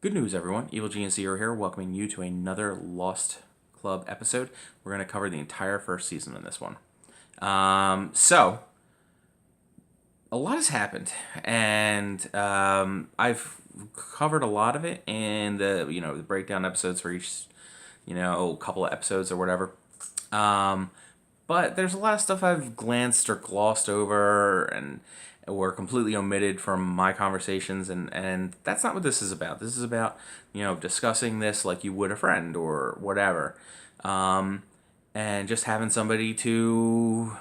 Good news, everyone. Evil Genius Zero here, welcoming you to another Lost Club episode. We're going to cover the entire first season in this one. So, a lot has happened, and I've covered a lot of it in the breakdown episodes for each couple of episodes or whatever. But there's a lot of stuff I've glanced or glossed over and or completely omitted from my conversations, and that's not what this is about. This is about, discussing this like you would a friend or whatever. And just having somebody to,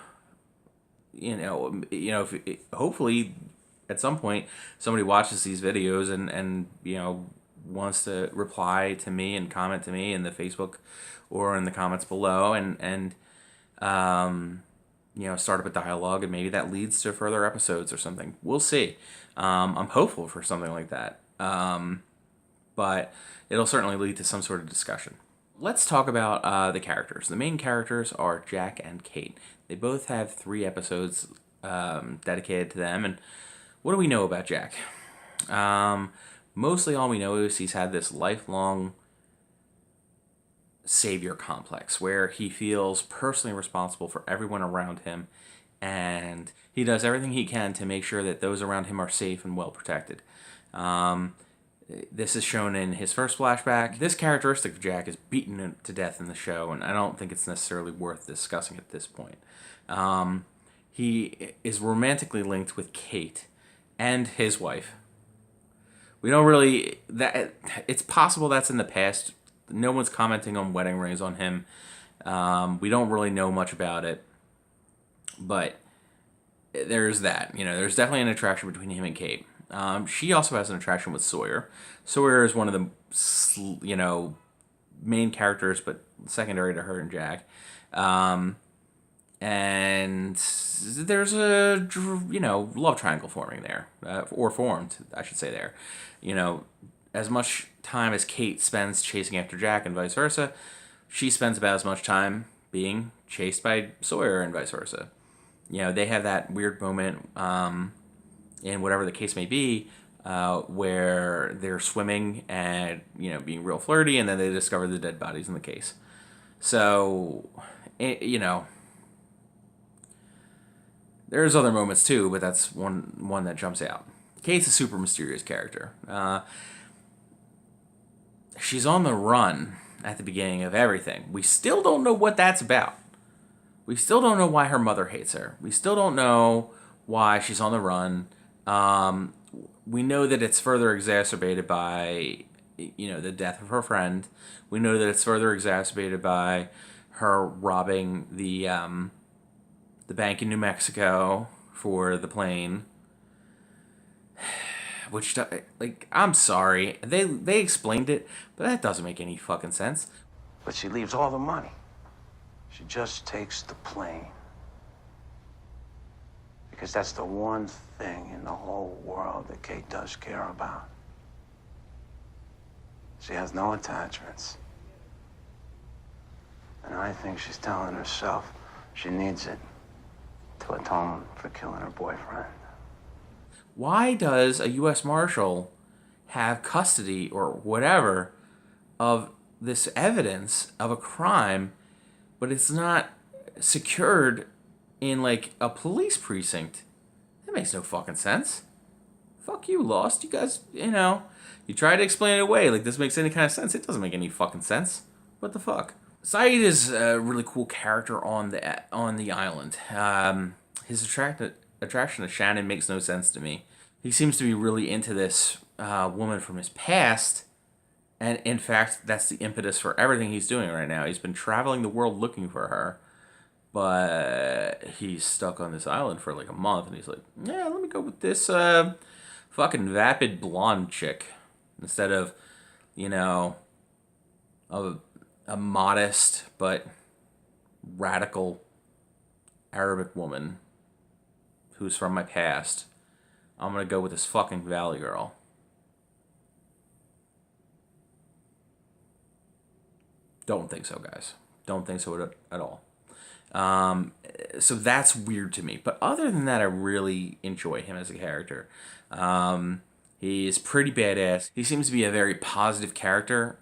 hopefully at some point somebody watches these videos and wants to reply to me and comment to me in the Facebook or in the comments below and start up a dialogue, and maybe that leads to further episodes or something. We'll see. I'm hopeful for something like that. But it'll certainly lead to some sort of discussion. Let's talk about the characters. The main characters are Jack and Kate. They both have 3 episodes dedicated to them. And what do we know about Jack? Mostly all we know is he's had this lifelong savior complex where he feels personally responsible for everyone around him, and he does everything he can to make sure that those around him are safe and well protected. This is shown in his first flashback. This characteristic of Jack is beaten to death in the show, and I don't think it's necessarily worth discussing at this point. He is romantically linked with Kate and his wife. We don't really... It's possible that's in the past. No one's commenting on wedding rings on him. We don't really know much about it. But there's that. There's definitely an attraction between him and Kate. She also has an attraction with Sawyer. Sawyer is one of the, main characters, but secondary to her and Jack. And there's a, love triangle forming there. Or formed, I should say there. As much time as Kate spends chasing after Jack and vice versa, she spends about as much time being chased by Sawyer and vice versa. They have that weird moment in whatever the case may be where they're swimming and, being real flirty, and then they discover the dead bodies in the case. So, there's other moments too, but that's one that jumps out. Kate's a super mysterious character. She's on the run at the beginning of everything. We still don't know what that's about. We still don't know why her mother hates her. We still don't know why she's on the run. We know that it's further exacerbated by, the death of her friend. We know that it's further exacerbated by her robbing the bank in New Mexico for the plane. Which, I'm sorry. They explained it, but that doesn't make any fucking sense. But she leaves all the money. She just takes the plane. Because that's the one thing in the whole world that Kate does care about. She has no attachments. And I think she's telling herself she needs it to atone for killing her boyfriend. Why does a U.S. Marshal have custody or whatever of this evidence of a crime, but it's not secured in, a police precinct? That makes no fucking sense. Fuck you, Lost. You guys, you try to explain it away like this makes any kind of sense. It doesn't make any fucking sense. What the fuck? Saeed is a really cool character on the island. His attraction to Shannon makes no sense to me. He seems to be really into this woman from his past, and in fact, that's the impetus for everything he's doing right now. He's been traveling the world looking for her, but he's stuck on this island for a month, and he's like, yeah, let me go with this fucking vapid blonde chick instead of, a modest but radical Arabic woman who's from my past. I'm gonna go with this fucking Valley girl. Don't think so, guys. Don't think so at all. So that's weird to me. But other than that, I really enjoy him as a character. He's pretty badass. He seems to be a very positive character,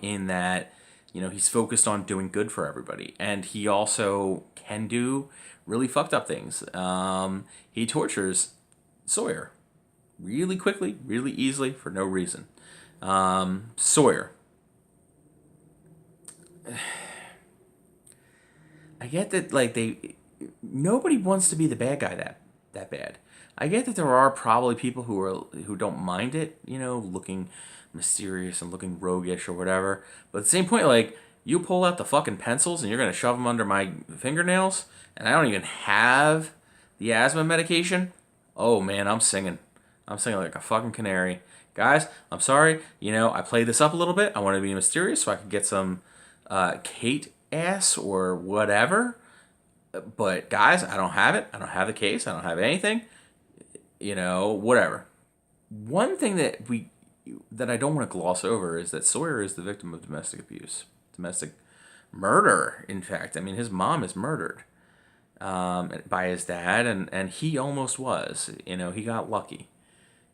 in that, he's focused on doing good for everybody. And he also can do really fucked up things. He tortures Sawyer really quickly, really easily, for no reason. Sawyer. I get that, like, nobody wants to be the bad guy that bad. I get that there are probably people who don't mind it, looking mysterious and looking roguish or whatever. But at the same point, like, you pull out the fucking pencils and you're gonna shove them under my fingernails, and I don't even have the asthma medication. Oh man, I'm singing. I'm singing like a fucking canary. Guys, I'm sorry. I played this up a little bit. I want to be mysterious so I could get some Kate ass or whatever. But guys, I don't have it. I don't have the case. I don't have anything. Whatever. One thing that I don't want to gloss over is that Sawyer is the victim of domestic abuse, domestic murder. In fact, I mean, his mom is murdered by his dad, and he almost was. He got lucky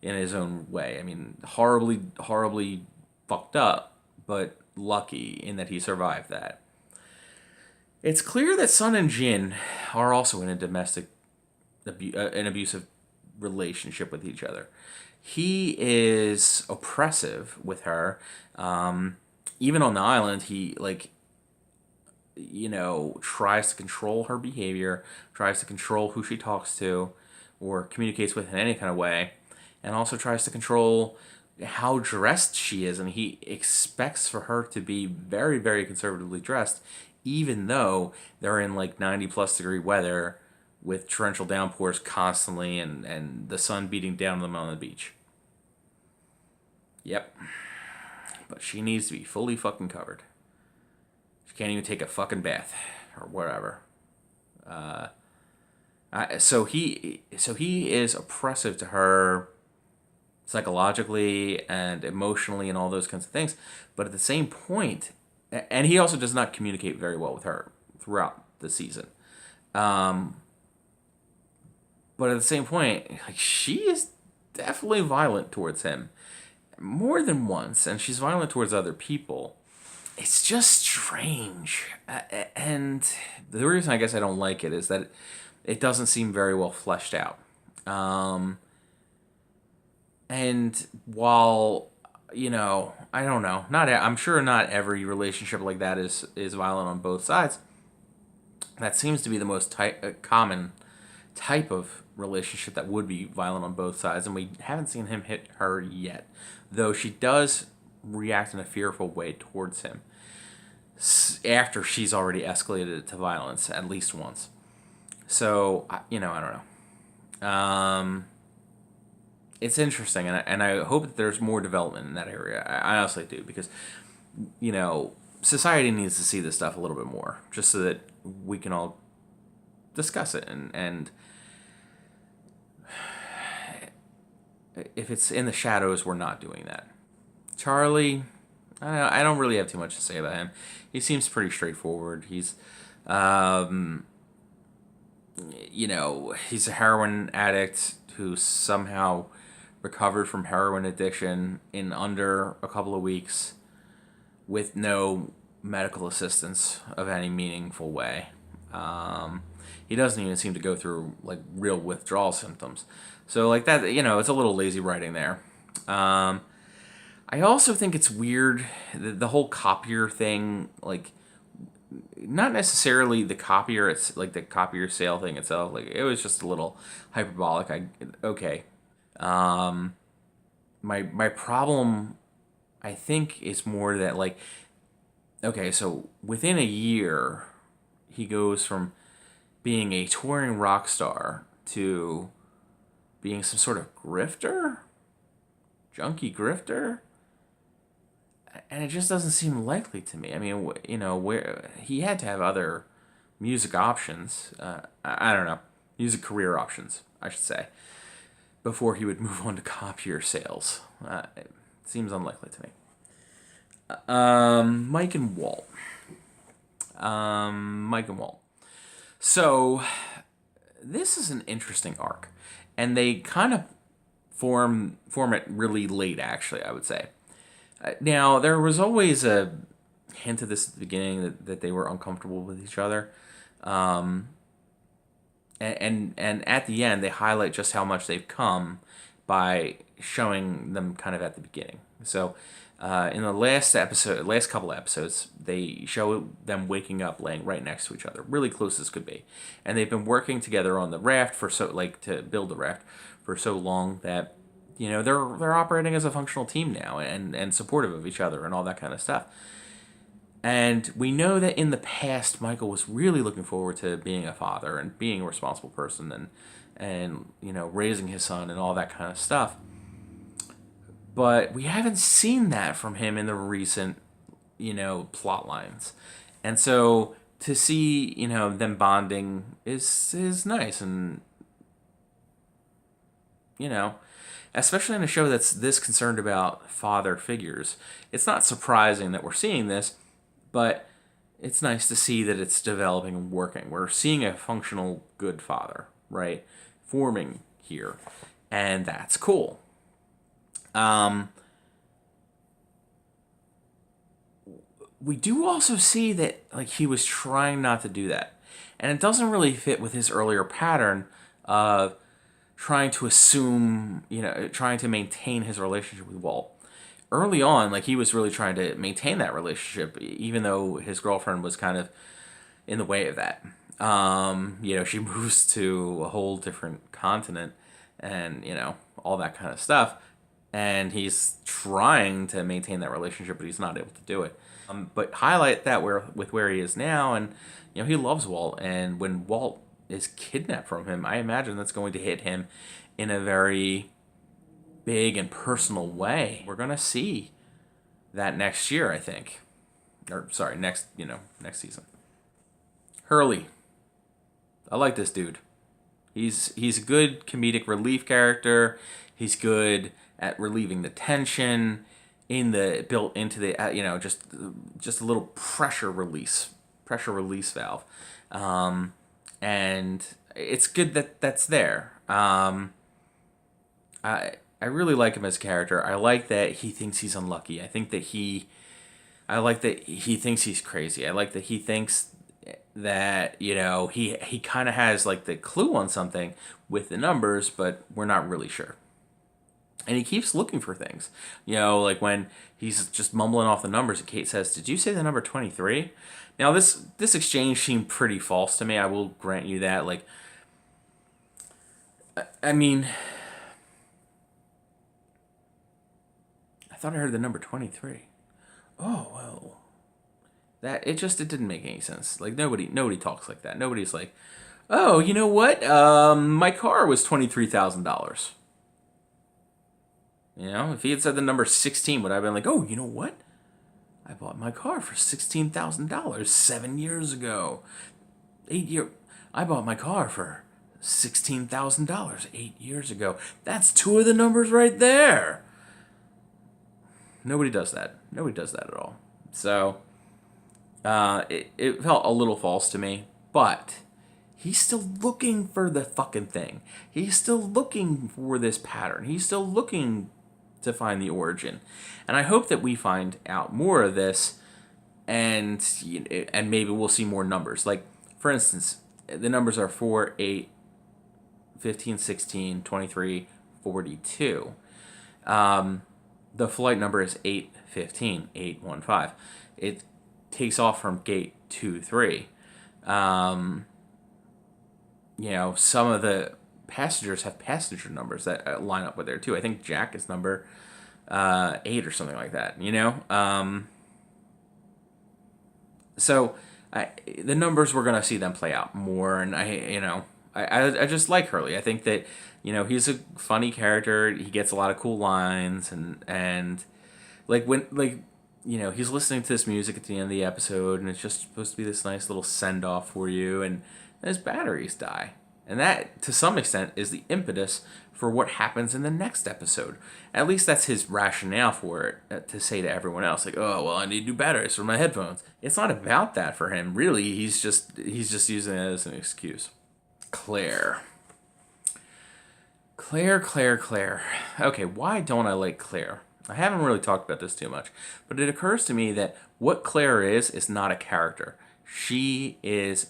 in his own way. I mean, horribly, horribly fucked up, but lucky in that he survived that. It's clear that Sun and Jin are also in a an abusive relationship with each other. He is oppressive with her. Even on the island, he tries to control her behavior, tries to control who she talks to or communicates with in any kind of way, and also tries to control how dressed she is. I mean, he expects for her to be very, very conservatively dressed, even though they're in like 90 plus degree weather with torrential downpours constantly and the sun beating down on them on the beach. Yep. But she needs to be fully fucking covered. She can't even take a fucking bath or whatever. So he is oppressive to her psychologically and emotionally and all those kinds of things. But at the same point, and he also does not communicate very well with her throughout the season. But at the same point, like, she is definitely violent towards him more than once, and she's violent towards other people. It's just strange. And the reason I guess I don't like it is that it doesn't seem very well fleshed out. And while, I don't know, I'm sure not every relationship like that is violent on both sides. That seems to be the most common type of relationship that would be violent on both sides, and we haven't seen him hit her yet, though she does react in a fearful way towards him after she's already escalated it to violence at least once. So, I don't know. It's interesting, and I hope that there's more development in that area. I honestly do, because, society needs to see this stuff a little bit more, just so that we can all discuss it. And if it's in the shadows, we're not doing that. Charlie, I don't really have too much to say about him. He seems pretty straightforward. He's, he's a heroin addict who somehow recovered from heroin addiction in under a couple of weeks with no medical assistance of any meaningful way. He doesn't even seem to go through like real withdrawal symptoms. So like that, it's a little lazy writing there. I also think it's weird, the whole copier thing, like, not necessarily the copier, it's like the copier sale thing itself, like, it was just a little hyperbolic. Okay. My problem, I think, is more that, like, okay, so within a year, he goes from being a touring rock star to being some sort of grifter? Junkie grifter? And it just doesn't seem likely to me. I mean, where he had to have other music options. I don't know. Music career options, I should say, before he would move on to copier sales. It seems unlikely to me. Mike and Walt. So, this is an interesting arc. And they kind of form it really late, actually, I would say. Now, there was always a hint of this at the beginning that they were uncomfortable with each other. And at the end, they highlight just how much they've come by showing them kind of at the beginning. So, in the last couple episodes, they show them waking up, laying right next to each other, really close as could be, and they've been working together on the raft to build the raft for so long that they're operating as a functional team now and supportive of each other and all that kind of stuff. And we know that in the past, Michael was really looking forward to being a father and being a responsible person and raising his son and all that kind of stuff. But we haven't seen that from him in the recent, plot lines. And so to see, them bonding is nice. And, especially in a show that's this concerned about father figures, it's not surprising that we're seeing this, but it's nice to see that it's developing and working. We're seeing a functional, good father, right, forming here. And that's cool. We do also see that he was trying not to do that, and it doesn't really fit with his earlier pattern of trying to assume, trying to maintain his relationship with Walt. Early on, he was really trying to maintain that relationship, even though his girlfriend was kind of in the way of that. She moves to a whole different continent, and all that kind of stuff. And he's trying to maintain that relationship, but he's not able to do it. But highlight that with where he is now, and he loves Walt. And when Walt is kidnapped from him, I imagine that's going to hit him in a very big and personal way. We're gonna see that next year, I think, or sorry, next season. Hurley, I like this dude. He's a good comedic relief character. He's good at relieving the tension built into the just a little pressure release valve, and it's good that that's there. I really like him as a character. I like that he thinks he's unlucky. I like that he thinks he's crazy. I like that he thinks that he kind of has the clue on something with the numbers, but we're not really sure. And he keeps looking for things. When he's just mumbling off the numbers and Kate says, "Did you say the number 23?" Now, this exchange seemed pretty false to me. I will grant you that. I mean, I thought I heard the number 23. Oh, well. It didn't make any sense. Nobody talks like that. Nobody's like, "Oh, you know what? My car was $23,000. If he had said the number 16, would I have been like, "Oh, you know what? I bought my car for $16,000 7 years ago. I bought my car for $16,000 8 years ago. That's two of the numbers right there." Nobody does that. Nobody does that at all. So, it felt a little false to me, but he's still looking for the fucking thing. He's still looking for this pattern. He's still looking to find the origin. And I hope that we find out more of this, and maybe we'll see more numbers. For instance, the numbers are 4, 8, 15, 16, 23, 42. The flight number is 815, 815. It takes off from gate 23. Some of the passengers have passenger numbers that line up with there too. I think Jack is number 8 or something like that. So the numbers, we're gonna see them play out more, and I just like Hurley. I think that he's a funny character. He gets a lot of cool lines, and he's listening to this music at the end of the episode, and it's just supposed to be this nice little send off for you, and his batteries die. And that, to some extent, is the impetus for what happens in the next episode. At least that's his rationale for it, to say to everyone else, "Oh, well, I need new batteries for my headphones." It's not about that for him, really. He's just using it as an excuse. Claire Claire. Okay, why don't I like Claire? I haven't really talked about this too much, but it occurs to me that what Claire is not a character. She is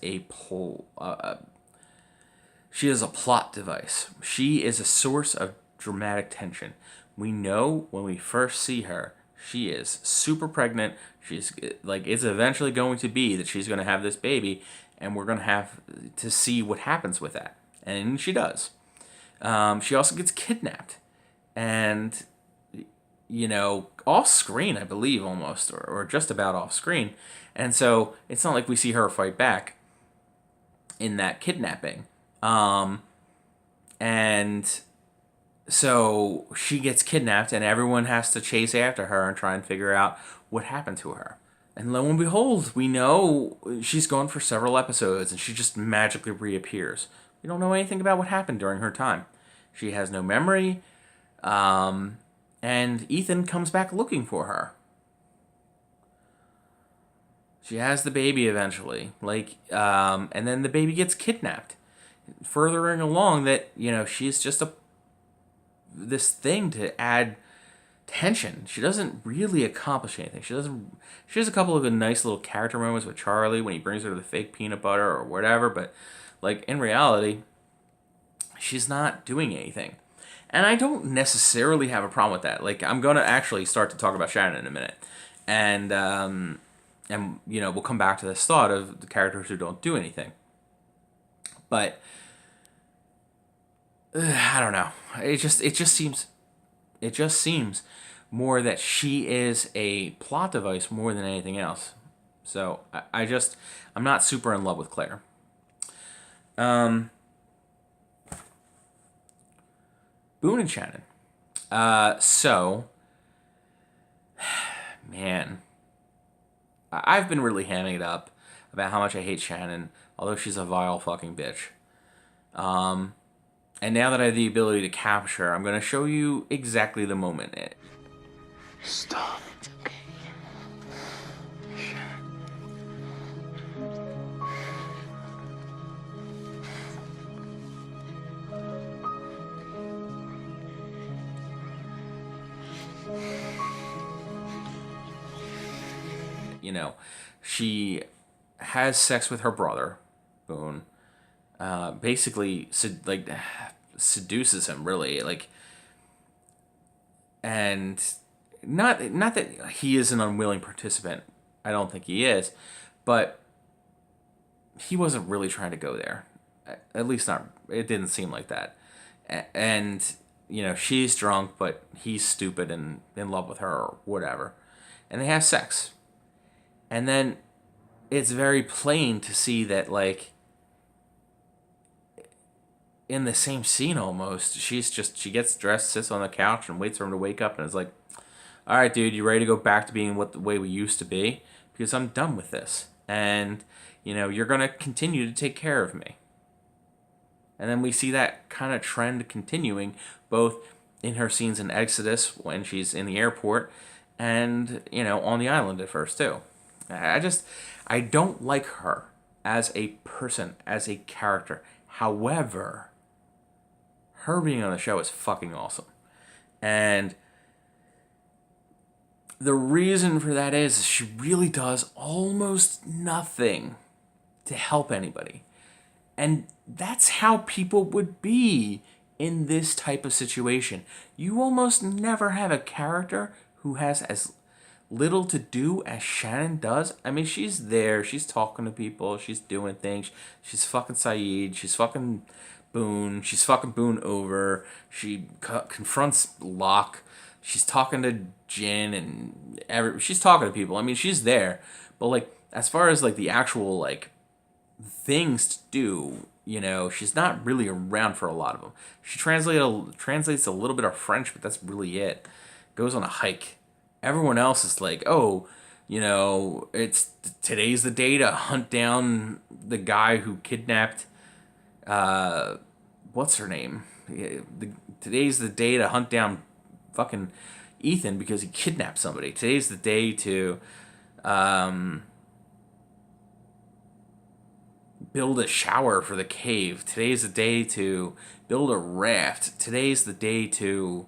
she is a plot device. She is a source of dramatic tension. We know when we first see her, she is super pregnant. She's like, it's eventually going to be that she's going to have this baby, and we're going to have to see what happens with that. And she does. She also gets kidnapped, and off screen, I believe, almost, or just about off screen. And so it's not like we see her fight back in that kidnapping. And so she gets kidnapped, and everyone has to chase after her and try and figure out what happened to her. And lo and behold, we know she's gone for several episodes, and she just magically reappears. We don't know anything about what happened during her time. She has no memory, and Ethan comes back looking for her. She has the baby eventually, and then the baby gets kidnapped, furthering along that she's just this thing to add tension. She doesn't really accomplish anything. She doesn't. She has a couple of nice little character moments with Charlie when he brings her the fake peanut butter or whatever, but in reality, she's not doing anything. And I don't necessarily have a problem with that. I'm gonna actually start to talk about Shannon in a minute, and we'll come back to this thought of the characters who don't do anything. But I don't know. It just seems more that she is a plot device more than anything else. So I'm not super in love with Claire. Boone and Shannon. Man, I've been really hamming it up about how much I hate Shannon, although she's a vile fucking bitch. And now that I have the ability to capture her, I'm going to show you exactly the moment. Stop. It's okay. She has sex with her brother, Boone. Basically, seduces him, really. And not that he is an unwilling participant. I don't think he is, but he wasn't really trying to go there. At least not. It didn't seem like that. And she's drunk, but he's stupid and in love with her or whatever, and they have sex. And then it's very plain to see that, in the same scene almost, she gets dressed, sits on the couch, and waits for him to wake up, and is like, all right, dude, you ready to go back to being the way we used to be? Because I'm done with this. And, you're going to continue to take care of me. And then we see that kind of trend continuing, both in her scenes in Exodus, when she's in the airport, and, on the island at first, too. I don't like her as a person, as a character. However, her being on the show is fucking awesome. And the reason for that is she really does almost nothing to help anybody. And that's how people would be in this type of situation. You almost never have a character who has as little to do as Shannon does. I mean, she's there, she's talking to people, she's doing things, she's fucking Sayid, she's fucking Boone, she's fucking Boone over, she confronts Locke, she's talking to Jin, and she's talking to people. I mean, she's there, but as far as the actual things to do, she's not really around for a lot of them. She translates a little bit of French, but that's really it. Goes on a hike. Everyone else is it's today's the day to hunt down the guy who kidnapped, what's her name? Today's the day to hunt down fucking Ethan because he kidnapped somebody. Today's the day to build a shower for the cave. Today's the day to build a raft. Today's the day to,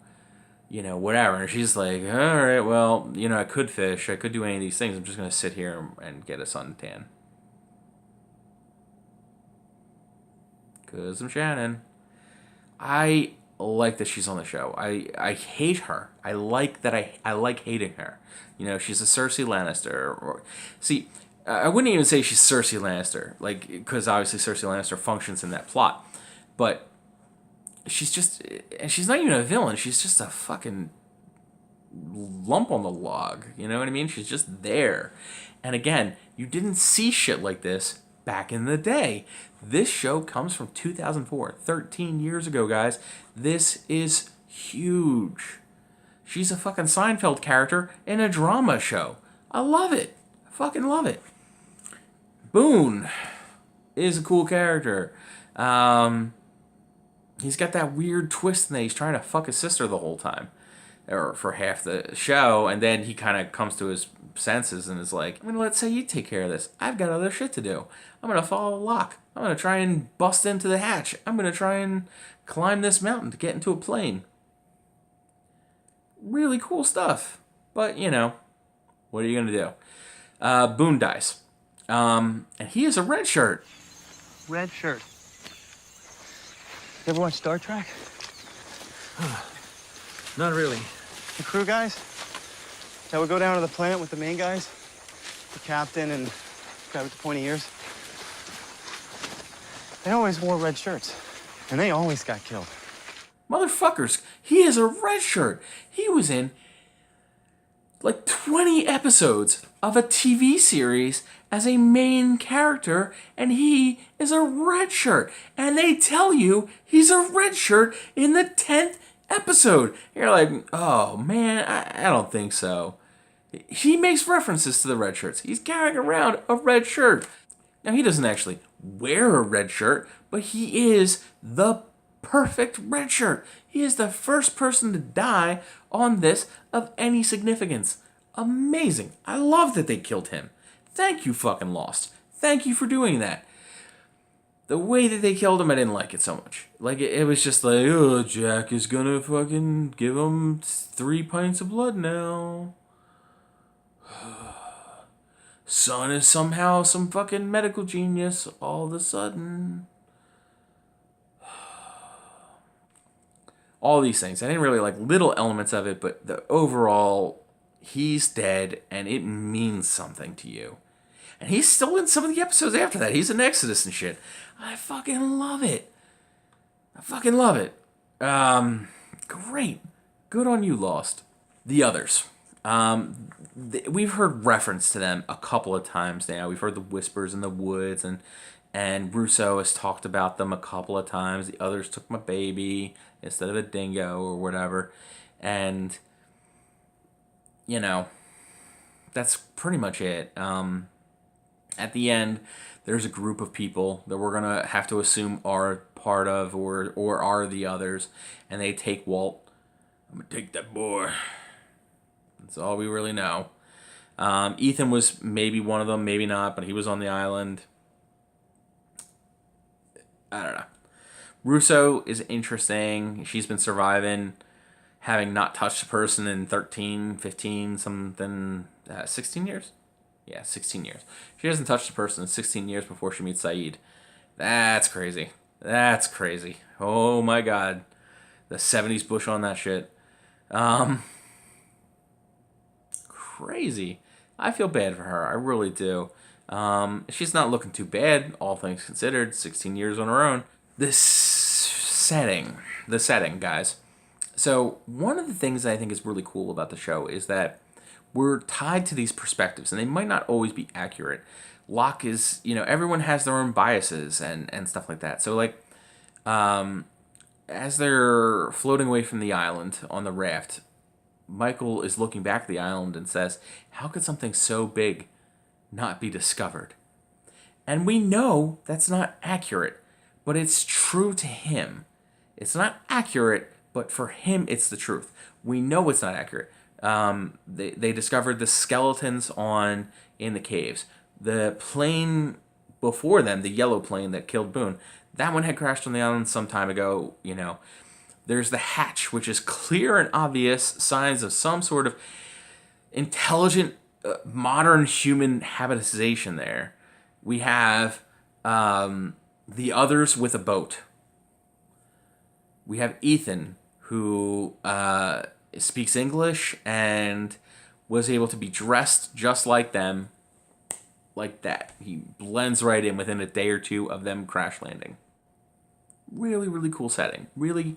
whatever. And she's like, all right, well, I could fish. I could do any of these things. I'm just going to sit here and get a suntan. Because I'm Shannon. I like that she's on the show. I hate her. I like that I like hating her. She's a Cersei Lannister. See, I wouldn't even say she's Cersei Lannister, because obviously Cersei Lannister functions in that plot. But and she's not even a villain. She's just a fucking lump on the log. You know what I mean? She's just there. And again, you didn't see shit like this back in the day. This show comes from 2004, 13 years ago, guys. This is huge. She's a fucking Seinfeld character in a drama show. I love it. I fucking love it. Boone is a cool character. He's got that weird twist in that he's trying to fuck his sister the whole time, or for half the show, and then he kind of comes to his senses and is like, I'm going to let Sayid take care of this. I've got other shit to do. I'm going to follow Locke. I'm going to try and bust into the hatch. I'm going to try and climb this mountain to get into a plane. Really cool stuff. But, what are you going to do? Boone dies. And he is a red shirt. Red shirt. You ever watch Star Trek? Not really. The crew guys that would go down to the planet with the main guys, the captain and the guy with the pointy ears. They always wore red shirts, and they always got killed. Motherfuckers, he is a red shirt. He was in 20 episodes of a TV series as a main character, and he is a red shirt. And they tell you he's a red shirt in the 10th episode. You're like, oh man, I don't think so. He makes references to the red shirts. He's carrying around a red shirt. Now, he doesn't actually wear a red shirt, but he is the perfect red shirt. He is the first person to die on this of any significance. Amazing. I love that they killed him. Thank you, fucking Lost. Thank you for doing that. The way that they killed him, I didn't like it so much. It was just like, oh, Jack is gonna fucking give him 3 pints of blood now. Son is somehow some fucking medical genius all of a sudden. All these things. I didn't really like little elements of it, but the overall, he's dead and it means something to you. And he's still in some of the episodes after that. He's in Exodus and shit. I fucking love it. I fucking love it. Great. Good on you, Lost. The others. We've heard reference to them a couple of times now. We've heard the whispers in the woods, and Russo has talked about them a couple of times. The others took my baby instead of a dingo or whatever. And, that's pretty much it. At the end, there's a group of people that we're going to have to assume are part of or are the others. And they take Walt. I'm going to take that boy. That's all we really know. Ethan was maybe one of them, maybe not, but he was on the island. I don't know. Russo is interesting. She's been surviving, having not touched a person in 13, 15, 16 years? Yeah, 16 years. She hasn't touched a person in 16 years before she meets Sayid. That's crazy. That's crazy. Oh my god. The 70s Bush on that shit. Crazy. I feel bad for her. I really do. She's not looking too bad, all things considered. 16 years on her own. The setting, guys. So one of the things I think is really cool about the show is that we're tied to these perspectives, and they might not always be accurate. Locke is, everyone has their own biases and stuff like that. So, as they're floating away from the island on the raft, Michael is looking back at the island and says, how could something so big not be discovered? And we know that's not accurate, but it's true to him. It's not accurate, but for him, it's the truth. We know it's not accurate. They discovered the skeletons in the caves. The plane before them, the yellow plane that killed Boone, that one had crashed on the island some time ago. There's the hatch, which is clear and obvious signs of some sort of intelligent, modern human habitation there. We have the others with a boat. We have Ethan, who speaks English and was able to be dressed just like them, like that. He blends right in within a day or two of them crash landing. Really, really cool setting. Really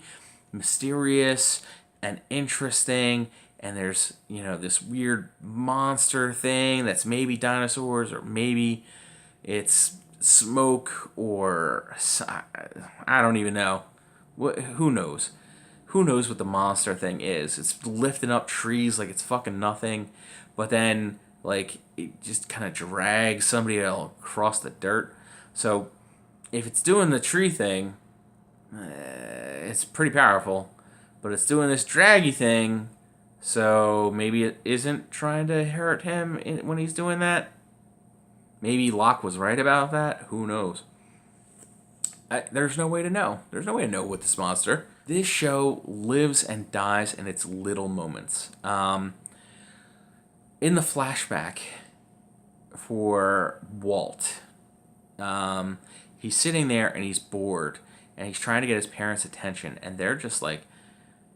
mysterious and interesting. And there's, this weird monster thing that's maybe dinosaurs, or maybe it's smoke, or I don't even know. Who knows? Who knows what the monster thing is? It's lifting up trees like it's fucking nothing, but then like it just kind of drags somebody across the dirt. So if it's doing the tree thing, it's pretty powerful, but it's doing this draggy thing. So maybe it isn't trying to hurt him when he's doing that. Maybe Locke was right about that. Who knows? There's no way to know. There's no way to know with this monster. This show lives and dies in its little moments. In the flashback for Walt, he's sitting there and he's bored and he's trying to get his parents' attention, and they're just like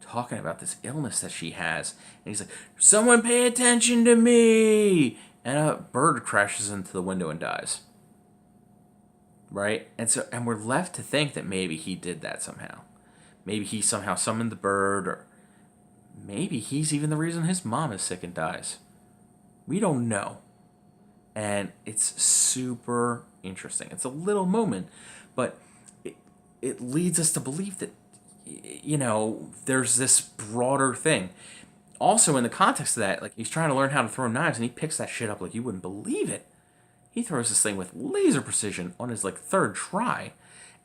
talking about this illness that she has. And he's like, "Someone pay attention to me!" And a bird crashes into the window and dies. Right? And we're left to think that maybe he did that somehow. Maybe he somehow summoned the bird, or maybe he's even the reason his mom is sick and dies. We don't know. And it's super interesting. It's a little moment, but it leads us to believe that, there's this broader thing. Also, in the context of that, like, he's trying to learn how to throw knives, and he picks that shit up like you wouldn't believe it. He throws this thing with laser precision on his, third try.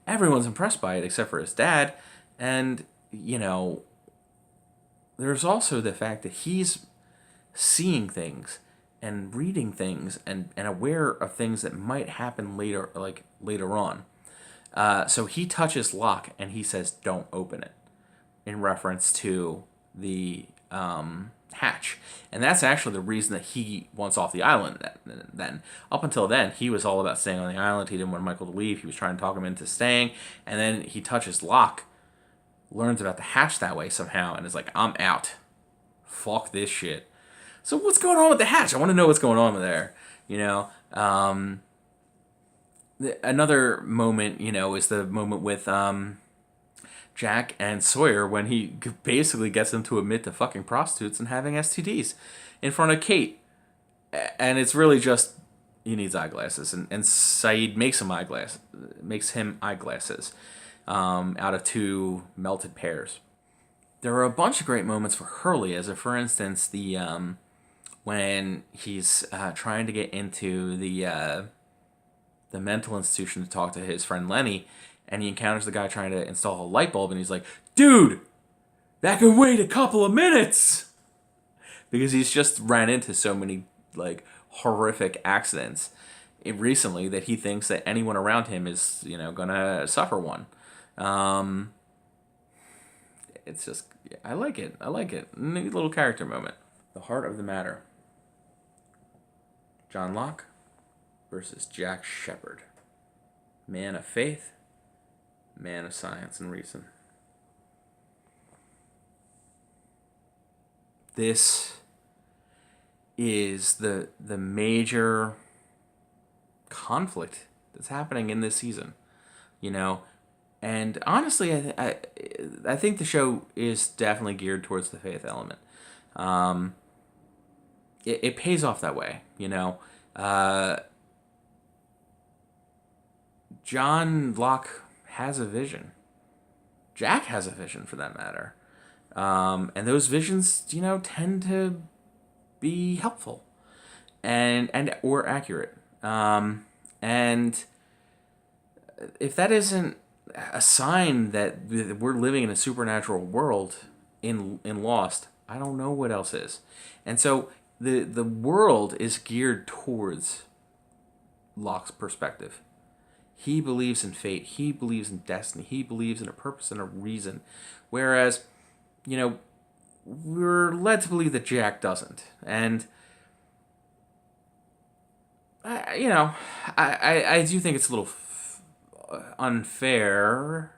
Everyone's impressed by it except for his dad. And, there's also the fact that he's seeing things and reading things and aware of things that might happen later on. So he touches Locke and he says, "Don't open it," in reference to the hatch. And that's actually the reason that he wants off the island then. Up until then, he was all about staying on the island. He didn't want Michael to leave. He was trying to talk him into staying. And then he touches Locke, learns about the hatch that way somehow, and is like, "I'm out. Fuck this shit." So what's going on with the hatch? I want to know what's going on there. Another moment, is the moment with Jack and Sawyer when he basically gets them to admit to fucking prostitutes and having STDs in front of Kate. And it's really just, he needs eyeglasses. And Saeed makes him eyeglasses out of two melted pears. There are a bunch of great moments for Hurley, as for instance, the when he's trying to get into the mental institution to talk to his friend Lenny, and he encounters the guy trying to install a light bulb, and he's like, "Dude, that can wait a couple of minutes!" Because he's just ran into so many, horrific accidents recently that he thinks that anyone around him is, gonna suffer one. It's just, I like it. Neat little character moment. The heart of the matter. John Locke versus Jack Shephard. Man of faith, man of science and reason. This is the major conflict that's happening in this season, and honestly, I think the show is definitely geared towards the faith element. It pays off that way, John Locke has a vision. Jack has a vision, for that matter. And those visions, tend to be helpful and or accurate. And if that isn't a sign that we're living in a supernatural world in Lost, I don't know what else is. And so the world is geared towards Locke's perspective. He believes in fate. He believes in destiny. He believes in a purpose and a reason. Whereas, you know, we're led to believe that Jack doesn't. And, I do think it's a little unfair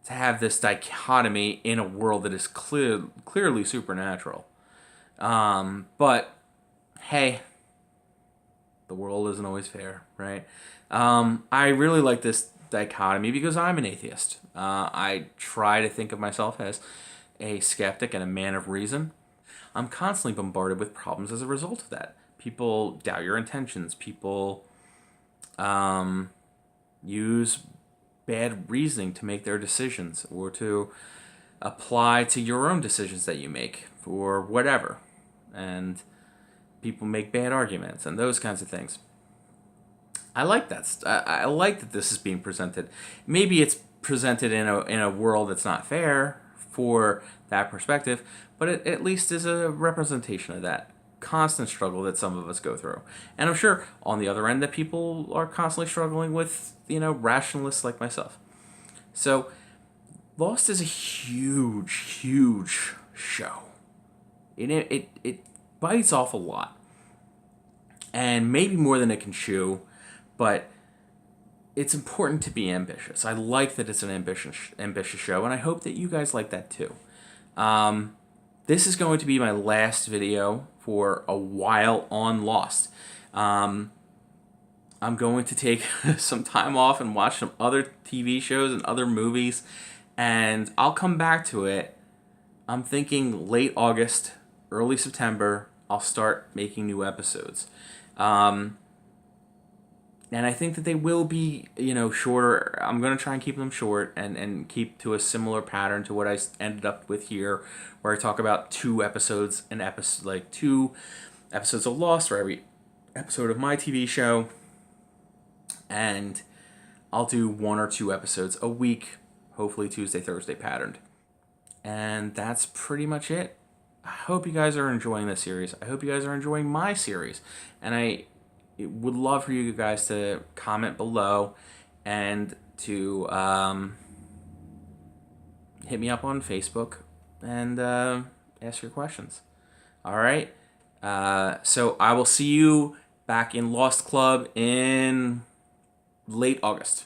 to have this dichotomy in a world that is clearly supernatural. But, hey, the world isn't always fair, right? I really like this dichotomy because I'm an atheist. I try to think of myself as a skeptic and a man of reason. I'm constantly bombarded with problems as a result of that. People doubt your intentions. People use bad reasoning to make their decisions or to apply to your own decisions that you make or whatever. And people make bad arguments and those kinds of things. I like that. I like that this is being presented. Maybe it's presented in a world that's not fair for that perspective, but it at least is a representation of that constant struggle that some of us go through. And I'm sure on the other end that people are constantly struggling with, rationalists like myself. So Lost is a huge, huge show. It bites off a lot. And maybe more than it can chew, but it's important to be ambitious. I like that it's an ambitious show, and I hope that you guys like that too. This is going to be my last video for a while on Lost. I'm going to take some time off and watch some other TV shows and other movies, and I'll come back to it. I'm thinking late August, early September, I'll start making new episodes. And I think that they will be, shorter. I'm going to try and keep them short and keep to a similar pattern to what I ended up with here, where I talk about 2 episodes, like 2 episodes of Lost for every episode of my TV show. And I'll do 1 or 2 episodes a week, hopefully Tuesday, Thursday patterned. And that's pretty much it. I hope you guys are enjoying this series. I hope you guys are enjoying my series. And I would love for you guys to comment below and to hit me up on Facebook and ask your questions. All right? So I will see you back in Lost Club in late August.